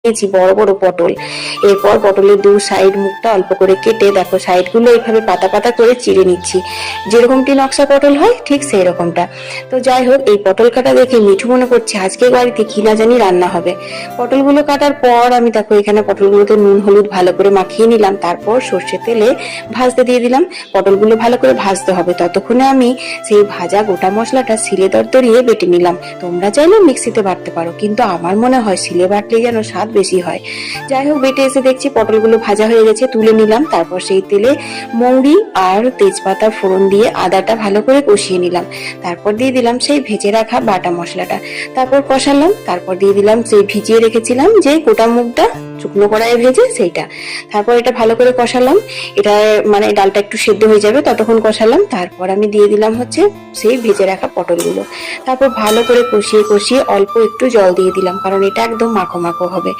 নিয়েছি বড় বড় পটল। এরপর পটলের দু সাইড মুখটা অল্প করে কেটে দেখো সাইডগুলো এইভাবে পাতা পাতা করে চিড়ে নিচ্ছি, যেরকমটি নকশা পটল হয় ঠিক সেই রকমটা। তো যাই হোক, এই পটল কাটা দেখে মিঠু মনে করছে আজকে বাড়িতে কি না জানি রান্না হবে। পটলগুলো কাটার পর আমি দেখো এখানে পটলগুলোতে নুন হলুদ ভালো করে মাখিয়ে নিলাম, তারপর সর্ষের তেলে ভাজতে দিয়ে দিলাম। পটলগুলো ভালো করে ভাজতে হবে, ততক্ষণে আমি সেই ভাজা গোটা মশলাটা শিলে দরদরিয়ে বেটে নিলাম। তোমরা চাইলে মিক্সিতে বাটতে পারো, কিন্তু আমার মনে হয় শিলে বাটলে যেন স্বাদ বেশি হয়। যাই হোক, বেটে এসে দেখছি পটলগুলো ভাজা হয়ে গেছে, তুলে নিলাম। তারপর সেই তেলে মৌরি আর তেজপাতা ফোড়ন দিয়ে আদাটা ভালো করে কষিয়ে নিলাম। তারপর দিয়ে দিলাম সেই ভেজে রাখা বাটা মশলাটা, তারপর কষালাম। তারপর দিয়ে দিলাম সেই ভিজিয়ে রেখেছিলাম যে গোটা মুগটা শুকনো কড়াইয়ে ভেজে সেইটা। তারপর এটা ভালো করে কষালাম, এটা মানে ডালটা একটু সেদ্ধ হয়ে যাবে ততক্ষণ কষালাম। তারপর আমি দিয়ে দিলাম হচ্ছে সেই ভেজে রাখা পটলগুলো। তারপর ভালো করে কষিয়ে কষিয়ে অল্প একটু জল দিয়ে দিলাম, কারণ এটা একদম মাখো মাখো হবে।